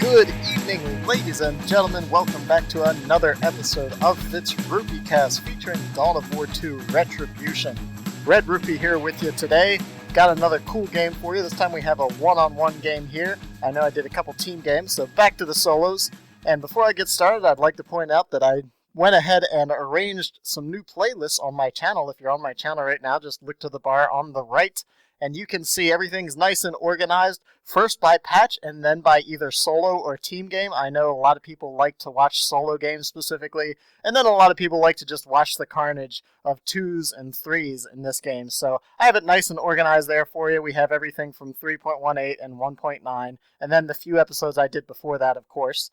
Good evening, ladies and gentlemen. Welcome back to another episode of Red-Rupee cast featuring Dawn of War 2 Retribution. Red-Rupee here with you today. Got another cool game for you. This time we have a one-on-one game here. I know I did a couple team games, so back to the solos. And before I get started, I'd like to point out that I went ahead and arranged some new playlists on my channel. If you're on my channel right now, just look to the bar on the right, and you can see everything's nice and organized, first by patch and then by either solo or team game. I know a lot of people like to watch solo games specifically, and then a lot of people like to just watch the carnage of 2s and 3s in this game. So I have it nice and organized there for you. We have everything from 3.18 and 1.9, and then the few episodes I did before that, of course.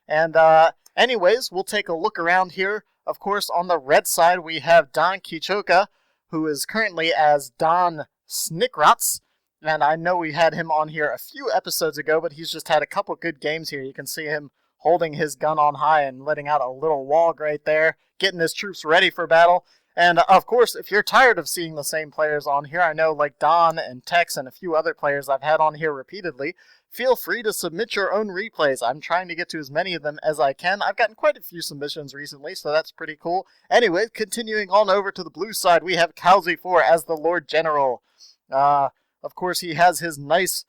And anyways, we'll take a look around here. Of course, on the red side, we have Don Qichoka, who is currently as Don Snickrotz, and I know we had him on here a few episodes ago, but he's just had a couple good games here. You can see him holding his gun on high and letting out a little wog right there, getting his troops ready for battle. And of course, if you're tired of seeing the same players on here, I know like Don and Tex and a few other players I've had on here repeatedly, feel free to submit your own replays. I'm trying to get to as many of them as I can. I've gotten quite a few submissions recently, so that's pretty cool. Anyway, continuing on over to the blue side, we have Kalzi4 as the Lord General. Of course, he has his nice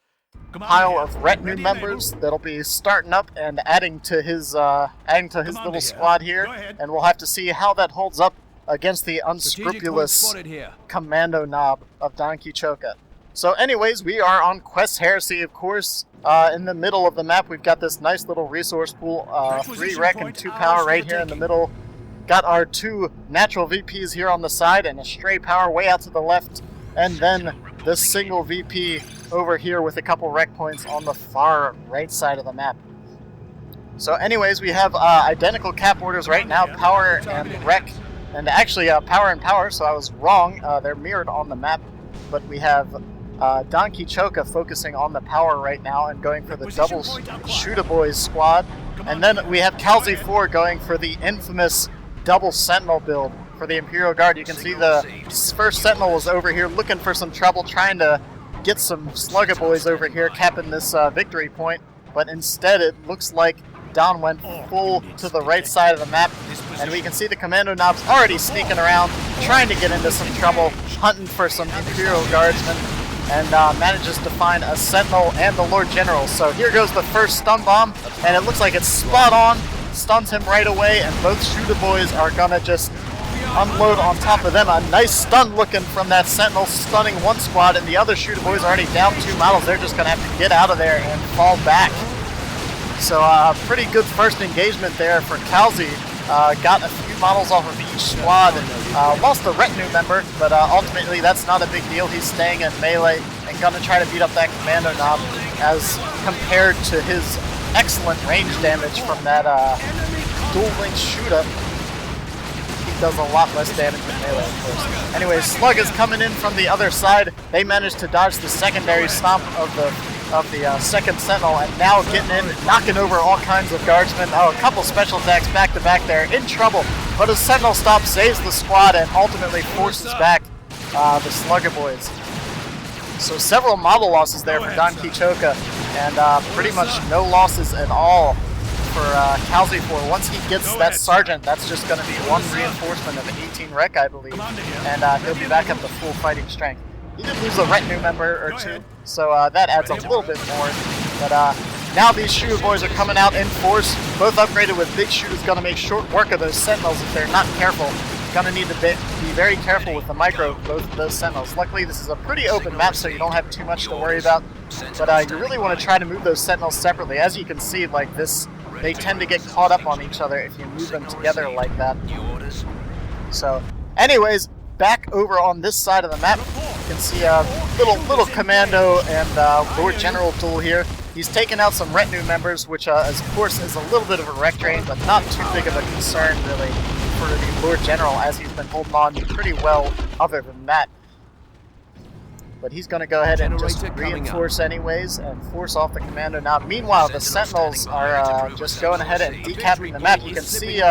pile of retinue members that'll be starting up and adding to his little squad here, and we'll have to see how that holds up against the unscrupulous Commando knob of Don Qichoka. So anyways, we are on Quest Heresy, of course. In the middle of the map, we've got this nice little resource pool, 3 rec and 2 power right here in the middle. Got our 2 natural VPs here on the side and a stray power way out to the left, and then this single VP over here with a couple rec points on the far right side of the map. So anyways, we have identical cap orders right now, power and rec, and actually power and power, so I was wrong. They're mirrored on the map, but we have Don Qichoka focusing on the power right now and going for the double Shooter Boys squad, and then we have Kalzi4 going for the infamous double Sentinel build for the Imperial Guard. You can see the first Sentinel was over here looking for some trouble, trying to get some Slugger Boys over here capping this victory point, but instead it looks like Don went full to the right side of the map, and we can see the Commando knobs already sneaking around, trying to get into some trouble, hunting for some Imperial Guardsmen, and manages to find a Sentinel and the Lord General. So here goes the first stun bomb, and it looks like it's spot on, stuns him right away, and both Shooter Boys are gonna just unload on top of them. A nice stun looking from that Sentinel, stunning one squad, and the other Shooter Boys are already down 2 models. They're just gonna have to get out of there and fall back. So pretty good first engagement there for Kalzi. Got a few models off of each squad, and lost a retinue member, but ultimately that's not a big deal. He's staying in melee and gonna try to beat up that Commando knob as compared to his excellent range damage from that dual link shooter. He does a lot less damage than melee, of course. Anyway, Slug is coming in from the other side. They managed to dodge the secondary stomp of the second Sentinel, and now getting in, knocking over all kinds of guardsmen. Oh, a couple special attacks back to back there, in trouble. But a Sentinel stop saves the squad and ultimately forces back the Slugger Boys. So several model losses there for Don Qichoka, and pretty much no losses at all for Kalzi4. Once he gets that Sergeant, that's just going to be 1 reinforcement of 18 rec, I believe, and he'll be back up to full fighting strength. He did lose a retinue member or 2, so that adds a little bit more. But now these Shooter Boys are coming out in force, both upgraded with big shooters, going to make short work of those Sentinels if they're not careful. Going to need to be very careful with the micro of both of those Sentinels. Luckily, this is a pretty open map, so you don't have too much to worry about. But you really want to try to move those Sentinels separately. As you can see, like this, they tend to get caught up on each other if you move them together like that. So, anyways, back over on this side of the map, you can see a little Commando and Lord General duel here. He's taken out some retinue members, which of course is a little bit of a wreck drain, but not too big of a concern really for the Lord General, as he's been holding on pretty well other than that. But he's going to go ahead and just reinforce anyways and force off the Commando. Now, meanwhile, the Sentinels are just going ahead and decapping the map. You can see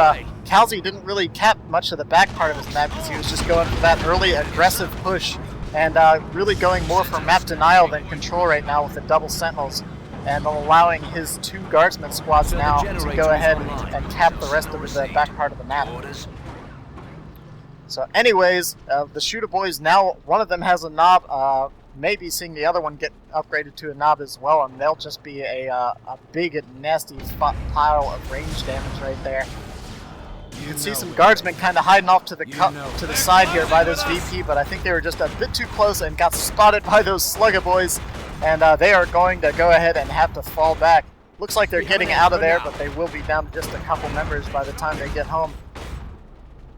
Kalzi didn't really cap much of the back part of his map because he was just going for that early aggressive push and really going more for map denial than control right now with the double sentinels, and allowing his 2 guardsman squads now to go ahead and cap the rest of the back part of the map. So anyways, the shooter boys now, one of them has a knob, maybe seeing the other one get upgraded to a knob as well, and they'll just be a big and nasty pile of range damage right there. You can see some guardsmen kind of hiding off to the side here by this VP, but I think they were just a bit too close and got spotted by those Slugger boys, and they are going to go ahead and have to fall back. Looks like they're getting out of there, but they will be down to just a couple members by the time they get home.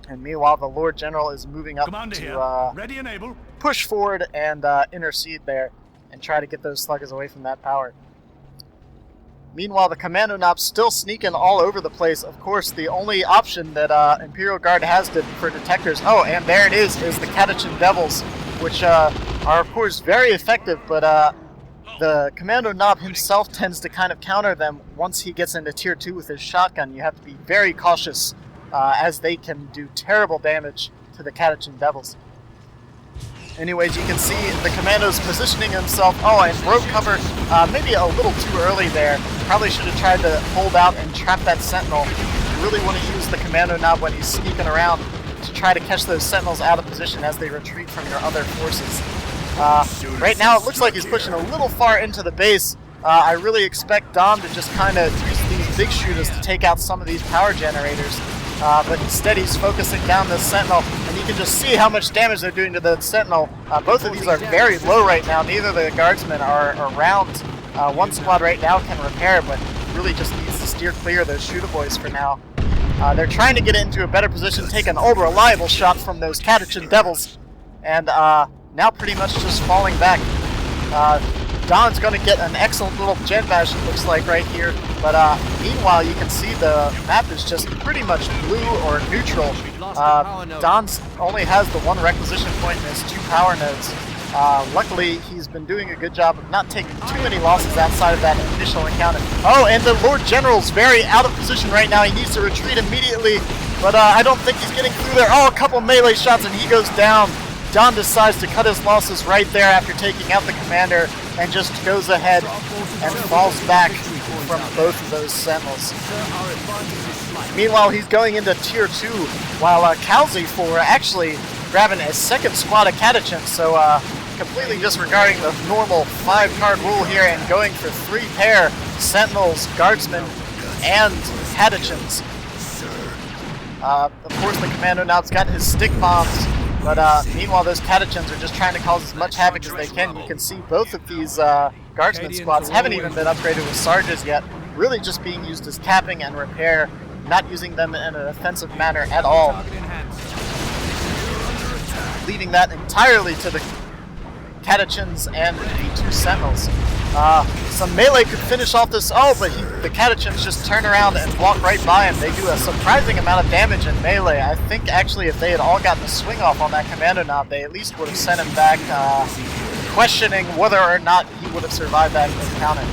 And meanwhile, the Lord General is moving up to push forward and intercede there and try to get those Sluggers away from that power. Meanwhile, the Commando Knob's still sneaking all over the place. Of course, the only option that Imperial Guard has for detectors, oh, and there it is the Catachan Devils, which are, of course, very effective, but the Commando Knob himself tends to kind of counter them once he gets into Tier 2 with his shotgun. You have to be very cautious, as they can do terrible damage to the Catachan Devils. Anyways, you can see the Commando's positioning himself. Oh, and broke cover maybe a little too early there. Probably should have tried to hold out and trap that Sentinel. You really want to use the Commando Knob when he's sneaking around to try to catch those Sentinels out of position as they retreat from your other forces. Right now, it looks like he's pushing a little far into the base. I really expect Dom to just kind of use these big shooters to take out some of these power generators. But instead he's focusing down the Sentinel, and you can just see how much damage they're doing to the Sentinel. Both of these are very low right now. Neither of the guardsmen are around. One squad right now can repair, but really just needs to steer clear of those shooter boys for now. They're trying to get into a better position, take an ultra-reliable shot from those Catachan Devils, and now pretty much just falling back. Don's going to get an excellent little gen bash, it looks like, right here. But meanwhile, you can see the map is just pretty much blue or neutral. Don only has the 1 requisition point in his 2 power nodes. Luckily, he's been doing a good job of not taking too many losses outside of that initial encounter. Oh, and the Lord General's very out of position right now. He needs to retreat immediately, but I don't think he's getting through there. Oh, a couple melee shots, and he goes down. Don decides to cut his losses right there after taking out the commander, and just goes ahead and falls back from both of those Sentinels. Meanwhile, he's going into Tier 2, while Kalzi4 actually grabbing a 2nd squad of Catachans, so completely disregarding the normal 5-card rule here and going for 3 pair Sentinels, Guardsmen, and Catachans. Of course, the Commando Knob's got his stick bombs, but meanwhile, those Catachans are just trying to cause as much havoc as they can. You can see both of these Guardsman squads haven't even been upgraded with Sarges yet, really just being used as capping and repair, not using them in an offensive manner at all. Leaving that entirely to the Catachans and the 2 Sentinels. Some melee could finish off this. Oh, but the Catachans just turn around and walk right by him. They do a surprising amount of damage in melee. I think actually if they had all gotten a swing off on that Commando Knob, they at least would have sent him back, questioning whether or not he would have survived that encounter.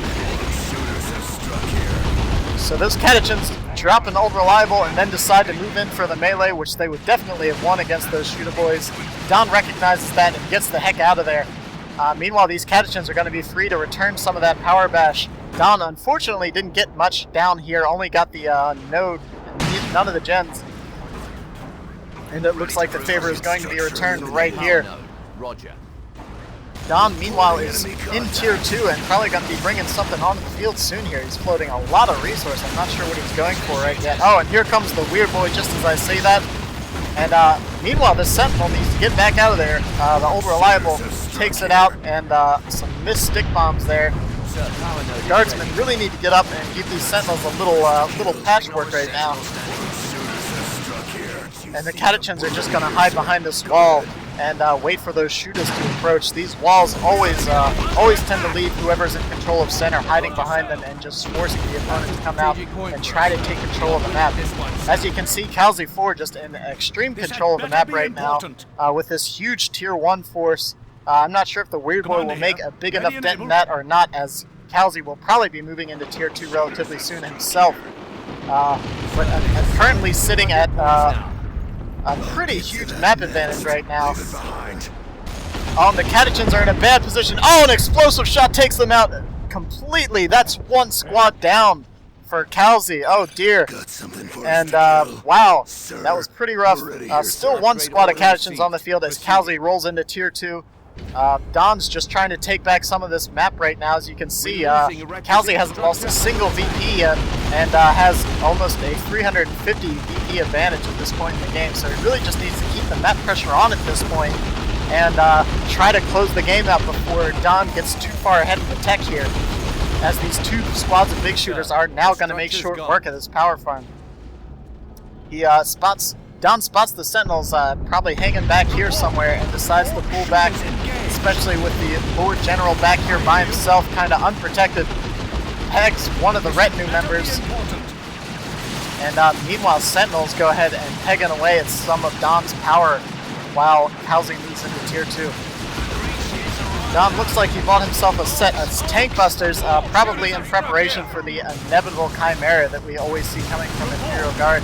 So those Catachans drop an old reliable and then decide to move in for the melee, which they would definitely have won against those shooter boys. Don recognizes that and gets the heck out of there. Meanwhile, these Catachans are going to be free to return some of that power bash. Don, unfortunately, didn't get much down here, only got the node, and none of the gens. And it looks like the favor is going to be returned right here. Don, meanwhile, is in Tier 2 and probably going to be bringing something onto the field soon here. He's floating a lot of resource. I'm not sure what he's going for right yet. Oh, and here comes the Weird Boy just as I say that. And meanwhile, the Sentinel needs to get back out of there. The old Reliable takes it out, and some missed stick bombs there. The Guardsmen really need to get up and give these Sentinels a little patchwork right now. And the Catachans are just going to hide behind this wall and wait for those shooters to approach. These walls always tend to leave whoever's in control of center hiding behind them and just forcing the opponent to come out and try to take control of the map. As you can see, Kalzi4 just in extreme control of the map right now with this huge Tier 1 force. I'm not sure if the Weird Boy will make a big enough dent in that or not, as Kalzi will probably be moving into Tier 2 relatively soon himself. but I'm currently sitting at a pretty huge map advantage right now. Oh, and the Catechins are in a bad position. Oh, an explosive shot takes them out completely. That's one squad down for Kalzi. Oh dear. And wow, that was pretty rough. Still one squad of Catechins on the field as Kalzi rolls into Tier 2. Don's just trying to take back some of this map right now. As you can see, Kalzi hasn't lost a single VP yet and has almost a 350 VP advantage at this point in the game. So he really just needs to keep the map pressure on at this point and try to close the game out before Don gets too far ahead of the tech here, as these two squads of big shooters are now going to make short work of this power farm. Don spots the Sentinels probably hanging back here somewhere and decides to pull back, especially with the Lord General back here by himself, kind of unprotected. Pegs one of the retinue members. And meanwhile, Sentinels go ahead and pegging away at some of Don's power while Kalzi moves into Tier 2. Don looks like he bought himself a set of tank busters, probably in preparation for the inevitable Chimera that we always see coming from Imperial Guard.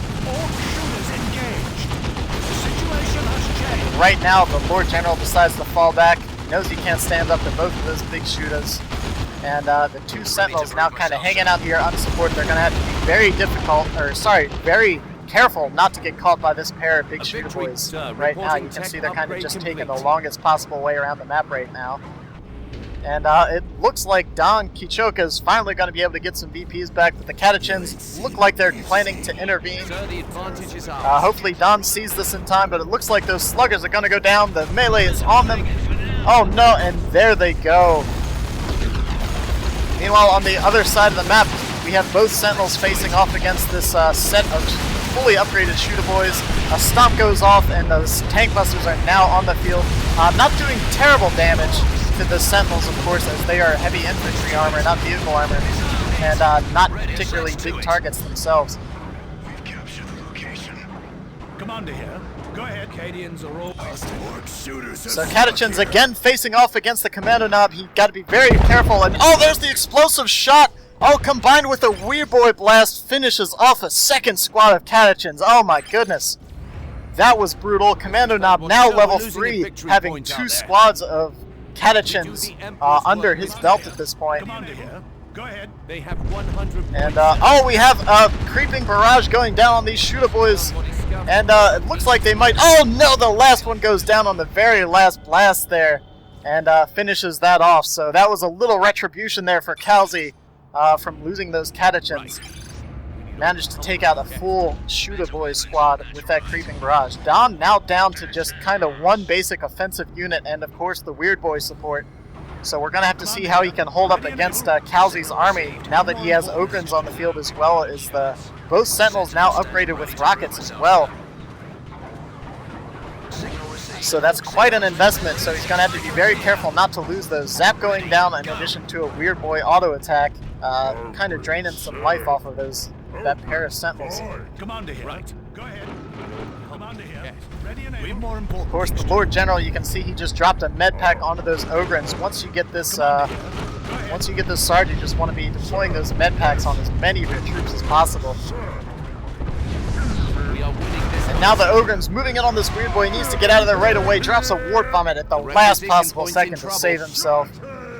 Right now, the Lord General decides to fall back. He knows he can't stand up to both of those big shooters. And the two Sentinels now kind of hanging out here unsupported. They're going to have to be very careful not to get caught by this pair of big shooter boys. Right now, you can see they're kind of just taking the longest possible way around the map right now. And it looks like Don Qichoka is finally going to be able to get some VPs back, but the Catechins look like they're planning to intervene. Hopefully Don sees this in time, but it looks like those sluggers are going to go down. The melee is on them. Oh no, and there they go. Meanwhile, on the other side of the map, we have both Sentinels facing off against this set of fully upgraded shooter boys. A stomp goes off, and those tank busters are now on the field, not doing terrible damage to the Sentinels, of course, as they are heavy infantry armor, not vehicle armor, and not particularly big targets themselves. We've captured the location. Commando here. Go ahead. Cadians are all So Catechins again facing off against the Commando knob. He got to be very careful, and oh, there's the explosive shot! Oh, combined with a Weird Boy blast, finishes off a second squad of Catechins. Oh my goodness. That was brutal. Commando knob now level 3, having two squads of Catechins under his belt at this point. Go ahead. They have 100. And oh, we have a creeping barrage going down on these shooter boys. And it looks like they might. Oh no, the last one goes down on the very last blast there, and finishes that off. So that was a little retribution there for Kalzi from losing those Catechins. Managed to take out a full shooter boy squad with that creeping barrage. Don now down to just kind of one basic offensive unit, and of course the Weird Boy support. So we're going to have to see how he can hold up against Kalzi's army now that he has Ogryns on the field, as well as both Sentinels now upgraded with rockets as well. So that's quite an investment, so he's going to have to be very careful not to lose those. Zap going down in addition to a Weird Boy auto attack, kind of draining some life off of that pair of Sentinels. Commander here. Right. Go ahead. Commander here. Yes. Ready and able. More important. Of course, the Lord General, you can see he just dropped a med pack onto those Ogryns. Once you get this Sarge, you just want to be deploying those med packs on as many of your troops as possible. And now the Ogryn's moving in on this Weird Boy. He needs to get out of there right away. Drops a warp vomit at the last possible second to save himself,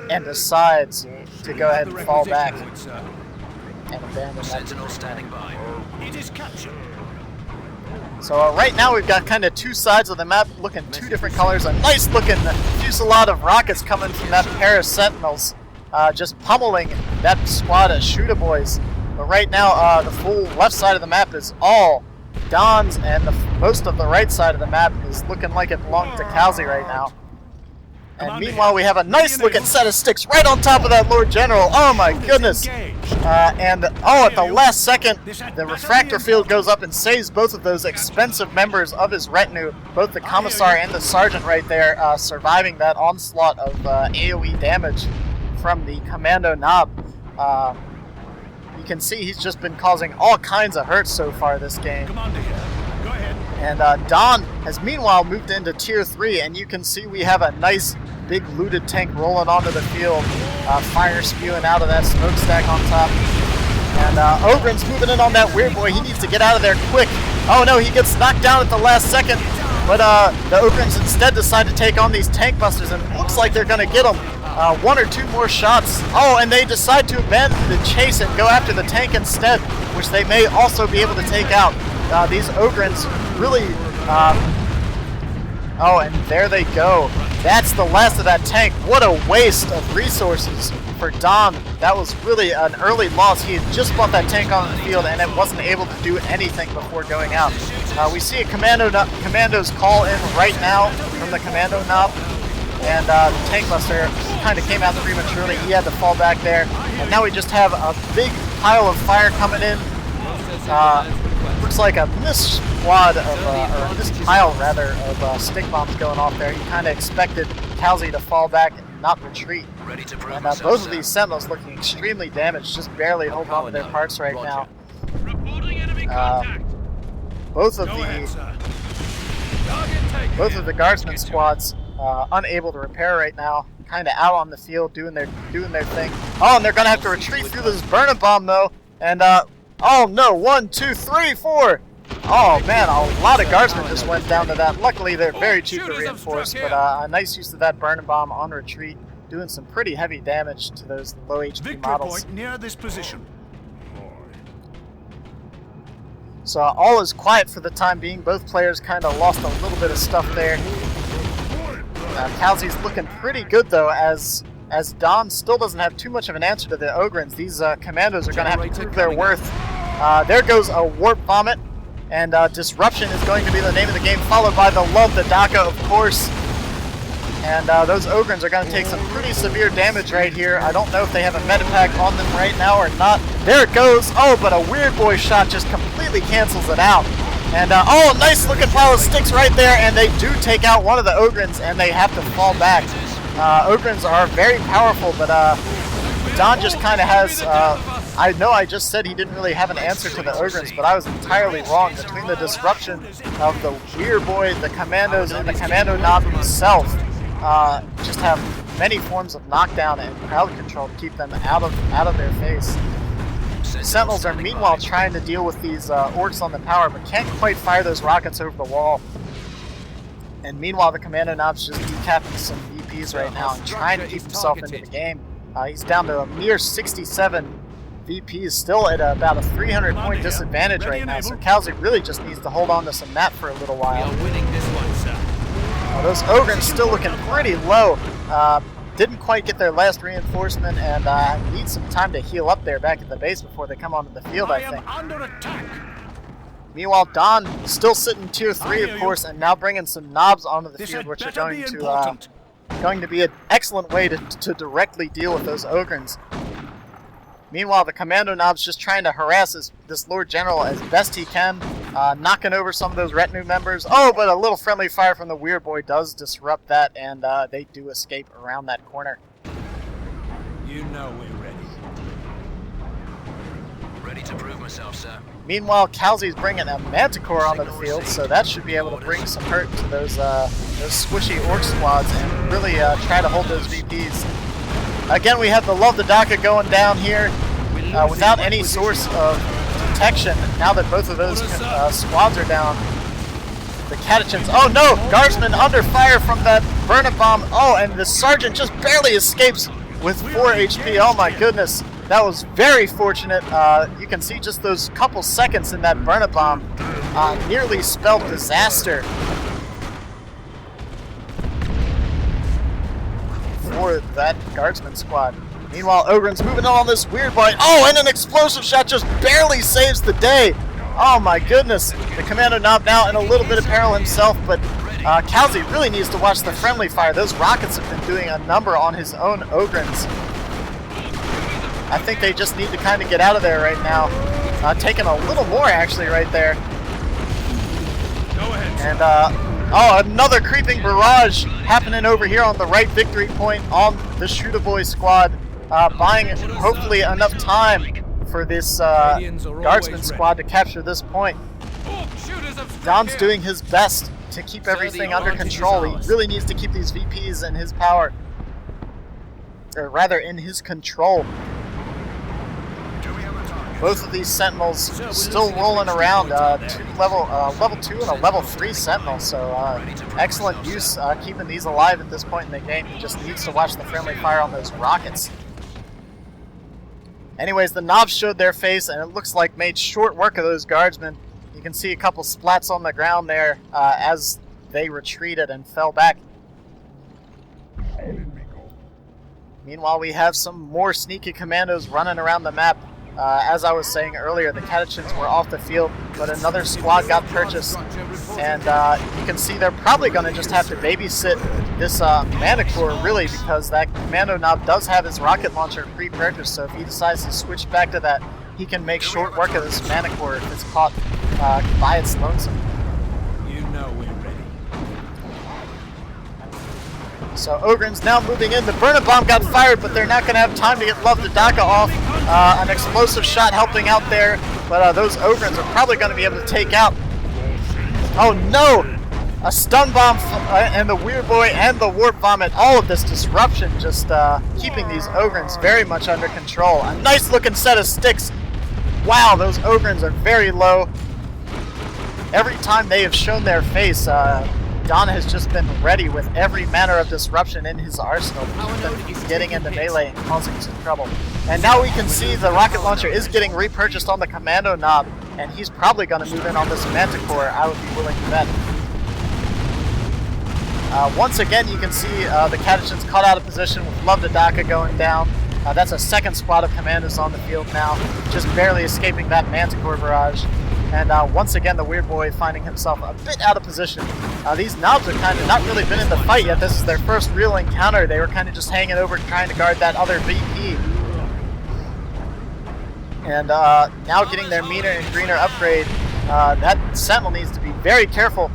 and decides to go ahead and fall back and abandon that. Sentinel standing by. It is captured. So right now we've got kind of two sides of the map looking two different colors. A nice looking fusillade of rockets coming from that pair of Sentinels, just pummeling that squad of shooter boys. But right now the full left side of the map is all Don's, and most of the right side of the map is looking like it belongs to Kalzi right now. And meanwhile, we have a nice looking set of sticks right on top of that Lord General. Oh my goodness. And at the last second, the refractor field goes up and saves both of those expensive members of his retinue, both the Commissar and the Sergeant right there, surviving that onslaught of AoE damage from the Commando knob. You can see he's just been causing all kinds of hurt so far this game. And Don has meanwhile moved into Tier 3, and you can see we have a nice big looted tank rolling onto the field, fire spewing out of that smokestack on top. And Ogryn's moving in on that weird boy. He needs to get out of there quick. Oh no, he gets knocked down at the last second. But the Ogryns instead decide to take on these tank busters, and it looks like they're going to get them. One or two more shots. Oh, and they decide to abandon the chase and go after the tank instead, which they may also be able to take out. These Ogryns really... oh, and there they go. That's the last of that tank. What a waste of resources for Don. That was really an early loss. He had just brought that tank on the field and it wasn't able to do anything before going out. We see a Commando's call in right now from the Commando knob. And the tank buster kind of came out prematurely. He had to fall back there. And now we just have a big pile of fire coming in. Looks like a missed squad of, or a missed pile rather, of stick bombs going off there. He kind of expected Kalzi to fall back and not retreat. And both of these Sentinels looking extremely damaged, just barely holding on to their parts right now. Both of the Guardsman squads unable to repair right now, kind of out on the field doing their thing. Oh, and they're gonna have to retreat through this burning bomb though. And oh no, 1, 2, 3, 4. Oh man, a lot of Guardsmen just went down to that. Luckily, they're very cheap to reinforce, but a nice use of that burning bomb on retreat, doing some pretty heavy damage to those low HP models. Point near this position. So all is quiet for the time being. Both players kind of lost a little bit of stuff there. Kalzi's looking pretty good though, as Don still doesn't have too much of an answer to the Ogryns. These Commandos are going to have to prove their worth. There goes a warp vomit, and disruption is going to be the name of the game, followed by the Love the Daka, of course. And those Ogryns are going to take some pretty severe damage right here. I don't know if they have a medipack on them right now or not. There it goes. Oh, but a weird boy shot just completely cancels it out. And oh, nice looking pile of sticks right there, and they do take out one of the Ogryns, and they have to fall back. Ogryns are very powerful, but Don just kind of has... I know I just said he didn't really have an answer to the Ogryns, but I was entirely wrong. Between the disruption of the weird boy, the Commandos, and the Commando knob himself, just have many forms of knockdown and crowd control to keep them out of their face. Sentinels are meanwhile trying to deal with these orks on the tower, but can't quite fire those rockets over the wall. And meanwhile, the Commando knob's just decapping some VPs right now and trying to keep himself into the game. He's down to a mere 67 VPs, still at about a 300-point disadvantage right now. So Kalzi really just needs to hold on to some map for a little while. Those Ogryn still looking pretty low. Didn't quite get their last reinforcement and need some time to heal up there back at the base before they come onto the field, I think. Meanwhile, Don still sitting tier 3, of course, and now bringing some knobs onto the field, which are going to be an excellent way to directly deal with those Ogryns. Meanwhile, the Commando knob's just trying to harass this Lord General as best he can, knocking over some of those retinue members. Oh, but a little friendly fire from the weird boy does disrupt that, and they do escape around that corner. You know we're ready. Ready to prove myself, sir. Meanwhile, Kalzi's bringing a Manticore onto the field, so that should be able to bring some hurt to those squishy orc squads and really try to hold those VPs. Again, we have the Love the Daka going down here without any source of detection. Now that both of those squads are down, the Catechins. Oh no! Guardsman under fire from that burner bomb. Oh, and the Sergeant just barely escapes with 4 HP. Oh my goodness. That was very fortunate. You can see just those couple seconds in that burner bomb nearly spelled disaster for that Guardsman squad. Meanwhile, Ogryn's moving on this weird boy. Oh, and an explosive shot just barely saves the day. Oh my goodness. The Commando knob now in a little bit of peril himself, but Kalzi really needs to watch the friendly fire. Those rockets have been doing a number on his own Ogryns. I think they just need to kind of get out of there right now. Taking a little more actually right there. Go ahead. And oh, another creeping barrage happening over here on the right victory point on the Shooter squad, buying hopefully enough time for this Guardsman squad to capture this point. Don's doing his best to keep everything under control. He really needs to keep these VPs in his power, or rather in his control. Both of these Sentinels still rolling around, level 2 and a level 3 Sentinel, so excellent use keeping these alive at this point in the game. He just needs to watch the friendly fire on those rockets. Anyways, the knobs showed their face, and it looks like made short work of those guardsmen. You can see a couple splats on the ground there as they retreated and fell back. Meanwhile, we have some more sneaky commandos running around the map. As I was saying earlier, the Catechins were off the field, but another squad got purchased. And you can see they're probably going to just have to babysit this Manticore, really, because that Commando knob does have his rocket launcher pre-purchased, so if he decides to switch back to that, he can make short work of this Manticore if it's caught by its lonesome. You know we're ready. So Ogryn's now moving in. The Burner Bomb got fired, but they're not going to have time to get Love to Daka off. An explosive shot helping out there, but those Ogryns are probably going to be able to take out. Oh no! A stun bomb and the Weird Boy and the Warp Vomit. All of this disruption just keeping these Ogryns very much under control. A nice looking set of sticks. Wow, those Ogryns are very low. Every time they have shown their face, Don has just been ready with every manner of disruption in his arsenal to keep them getting into melee and causing some trouble. And now we can see the rocket launcher is getting repurchased on the Commando knob, and he's probably going to move in on this Manticore, I would be willing to bet. Once again, you can see the Catechins caught out of position with Love to Daka going down. That's a second squad of commandos on the field now, just barely escaping that Manticore barrage. And once again, the Weird Boy finding himself a bit out of position. These knobs are kind of not really been in the fight yet. This is their first real encounter. They were kind of just hanging over trying to guard that other VP. And now getting their meaner and greener upgrade, that Sentinel needs to be very careful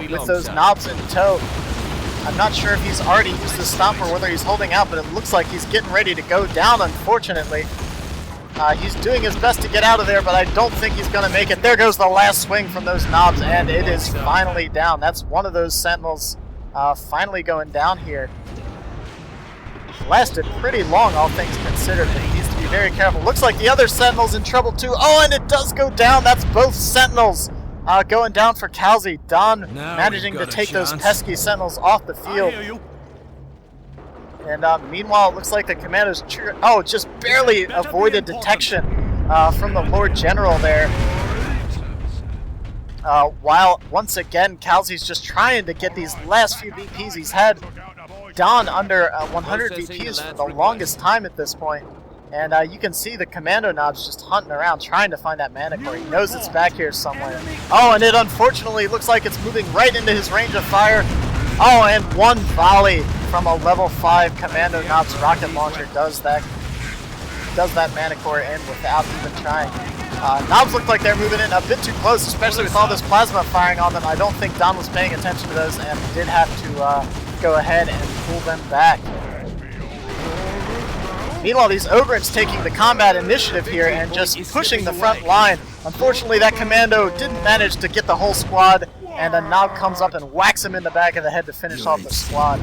with those knobs in tow. I'm not sure if he's already used his stomp or whether he's holding out, but it looks like he's getting ready to go down, unfortunately. He's doing his best to get out of there, but I don't think he's going to make it. There goes the last swing from those knobs, and it is finally down. That's one of those Sentinels finally going down here. Lasted pretty long, all things considered, but he needs to be very careful. Looks like the other Sentinel's in trouble too. Oh, and it does go down. That's both Sentinels going down for Kalzi. Don managing to take those pesky Sentinels off the field. And meanwhile, it looks like the Commando's just barely avoided detection from the Lord General there. While, once again, Kalzi's just trying to get these last few VPs. He's had Don under 100 VPs for the longest time at this point. And you can see the Commando knob's just hunting around, trying to find that Manticore. He knows it's back here somewhere. Oh, and it unfortunately looks like it's moving right into his range of fire. Oh, and one volley from a level 5 Commando knob's rocket launcher does that Manticore in without even trying. Knobs look like they're moving in a bit too close, especially with all this plasma firing on them. I don't think Don was paying attention to those and did have to go ahead and pull them back. Meanwhile, these Ogryns taking the combat initiative here and just pushing the front line. Unfortunately, that Commando didn't manage to get the whole squad, and a knob comes up and whacks him in the back of the head to finish off the squad.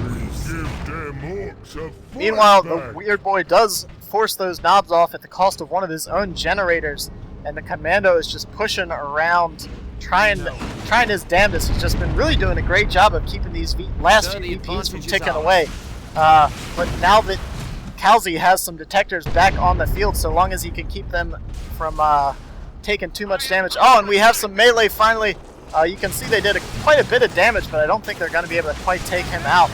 Meanwhile, the Weird Boy does force those knobs off at the cost of one of his own generators, and the Commando is just pushing around, trying his damnedest. He's just been really doing a great job of keeping these last few VPs from ticking away. But now that Kalzi has some detectors back on the field, so long as he can keep them from taking too much damage. Oh, and we have some melee finally. You can see they did quite a bit of damage, but I don't think they're going to be able to quite take him out.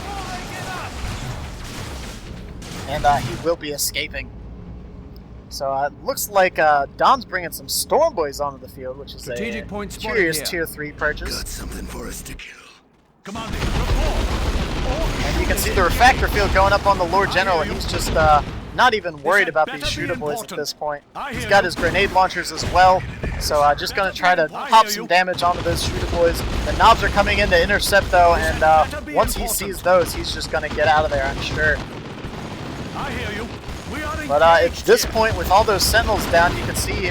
And he will be escaping. So it looks like Don's bringing some Storm Boys onto the field, which is a curious Tier 3 purchase. Got something for us to kill. Commando, report. And you can see the refractor field going up on the Lord General, and he's just not even worried about these shooter boys at this point. He's got his grenade launchers as well, so just going to try to pop some damage onto those shooter boys. The knobs are coming in to intercept though, and once he sees those, he's just going to get out of there, I'm sure. I hear you. But at this point, with all those Sentinels down, you can see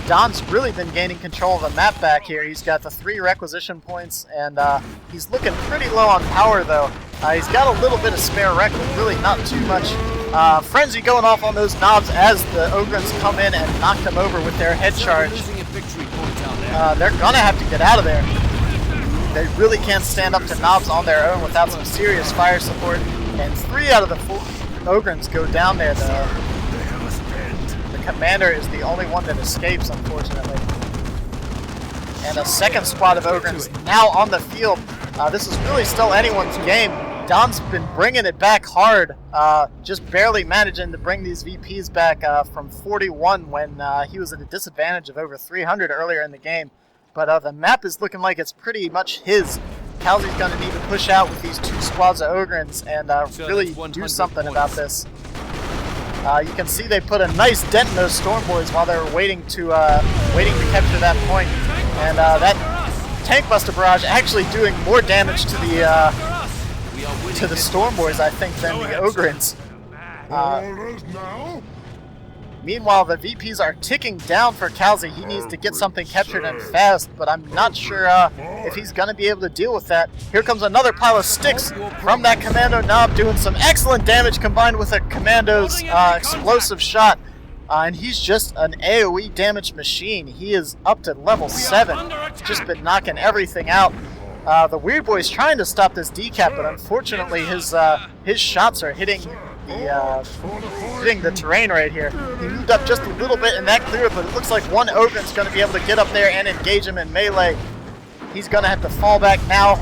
Don's really been gaining control of the map back here. He's got the 3 requisition points, and he's looking pretty low on power though. He's got a little bit of spare rec, but really not too much Frenzy going off on those knobs as the Ogryns come in and knock them over with their head charge. They're gonna have to get out of there. They really can't stand up to knobs on their own without some serious fire support. And 3 out of the 4 Ogryns go down there. The commander is the only one that escapes, unfortunately. And a second squad of Ogryns now on the field. This is really still anyone's game. Don's been bringing it back hard, just barely managing to bring these VPs back from 41 when he was at a disadvantage of over 300 earlier in the game. But the map is looking like it's pretty much his. Kalzi's going to need to push out with these 2 squads of Ogryns and really do something about this. You can see they put a nice dent in those Storm Boys while they were waiting to capture that point. And that Tank Buster Barrage actually doing more damage to the Storm Boys, I think, than the Ogryns. Meanwhile, the VPs are ticking down for Kalzi. He needs to get something captured and fast, but I'm not sure if he's going to be able to deal with that. Here comes another pile of sticks from that Commando knob, doing some excellent damage combined with a Commando's explosive shot. And he's just an AoE damage machine. He is up to level 7. Just been knocking everything out. The Weird Boy's trying to stop this decap, but unfortunately his shots are hitting the terrain right here. He moved up just a little bit and that cleared, but it looks like one Ogryn's going to be able to get up there and engage him in melee. He's going to have to fall back now.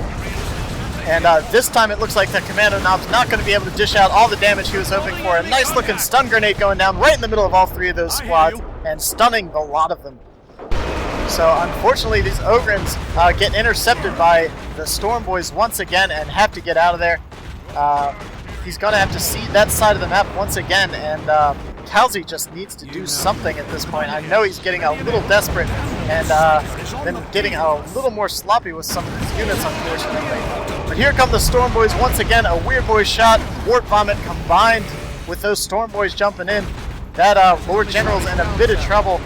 And this time it looks like the Commando knob's not going to be able to dish out all the damage he was hoping for. A nice looking stun grenade going down right in the middle of all 3 of those squads and stunning a lot of them. So unfortunately these Ogryns get intercepted by the Storm Boys once again and have to get out of there. He's going to have to cede that side of the map once again, and Kalzi just needs to do something at this point. I know he's getting a little desperate and then getting a little more sloppy with some of his units, unfortunately. But here come the Storm Boys once again. A Weird Boy shot, Warp Vomit combined with those Storm Boys jumping in. That Lord General's in a bit of trouble.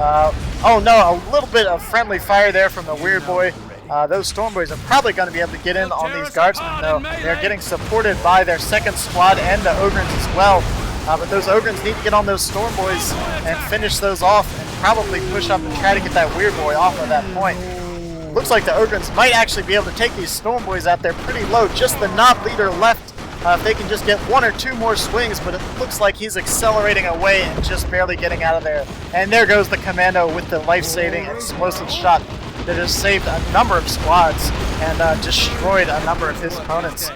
Oh no, a little bit of friendly fire there from the Weird Boy. Those Storm Boys are probably going to be able to get in on these Guardsmen, though. They're getting supported by their second squad and the Ogryns as well. But those Ogryns need to get on those Storm Boys and finish those off and probably push up and try to get that Weird Boy off of that point. Looks like the Ogryns might actually be able to take these Storm Boys out there pretty low. Just the Knob Leader left. If they can just get 1 or 2 more swings, but it looks like he's accelerating away and just barely getting out of there. And there goes the Commando with the life-saving explosive shot that has saved a number of squads and destroyed a number of his opponents.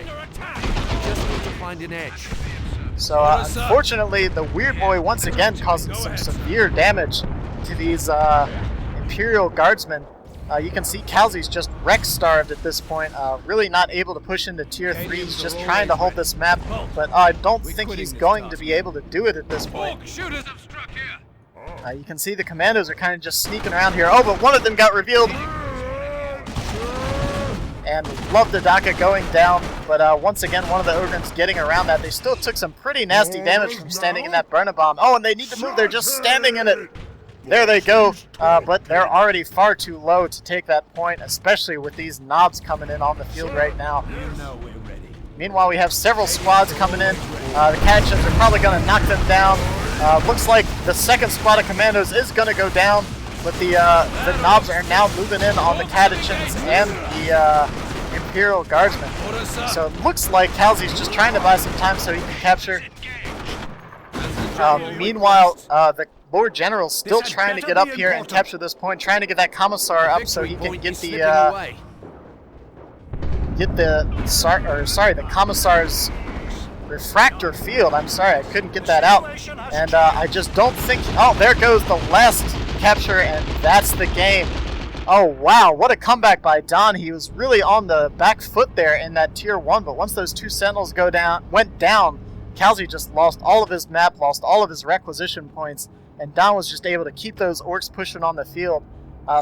So unfortunately, the Weird Boy once again causing some severe damage to these Imperial Guardsmen. You can see Kalzi's just wreck-starved at this point, really not able to push into Tier 3. He's just trying to hold this map, but I don't think he's going to be able to do it at this point. You can see the Commandos are kind of just sneaking around here. Oh, but one of them got revealed. And love the Daka going down, but once again, one of the Ogryns getting around that. They still took some pretty nasty damage from standing in that burner bomb. Oh, and they need to move. They're just standing in it. There they go, but they're already far too low to take that point, especially with these knobs coming in on the field right now. Meanwhile, we have several squads coming in. The Catachans are probably going to knock them down. Looks like the second squad of Commandos is going to go down, but the knobs are now moving in on the Catachans and the Imperial Guardsmen. So it looks like Kalzi's just trying to buy some time so he can capture. Meanwhile, the Lord General's still trying to get up here and capture this point, trying to get that Commissar up so he can get the Commissar's refractor field. I'm sorry, I couldn't get that out. And I just don't think... Oh, there goes the last capture, and that's the game. Oh, wow, what a comeback by Don. He was really on the back foot there in that Tier 1, but once those 2 Sentinels went down, Kalzi just lost all of his map, lost all of his requisition points, and Don was just able to keep those orcs pushing on the field.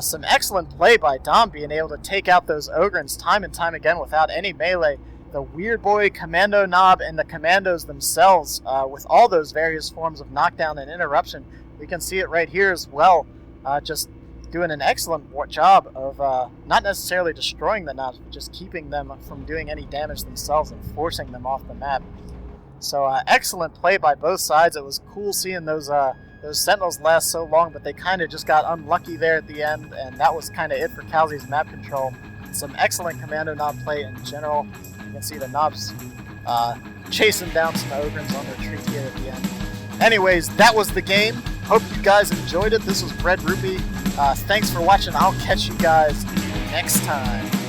Some excellent play by Don, being able to take out those Ogryns time and time again without any melee. The Weird Boy, Commando Knob, and the Commandos themselves, with all those various forms of knockdown and interruption. We can see it right here as well, just doing an excellent job of not necessarily destroying the knobs, but just keeping them from doing any damage themselves and forcing them off the map. So excellent play by both sides. It was cool seeing those Sentinels last so long, but they kind of just got unlucky there at the end, and that was kind of it for Kalzi's map control. Some excellent Commando knob play in general. You can see the knobs chasing down some Ogryns on retreat here at the end. Anyways, that was the game. Hope you guys enjoyed it. This was Red-Rupee. Thanks for watching. I'll catch you guys next time.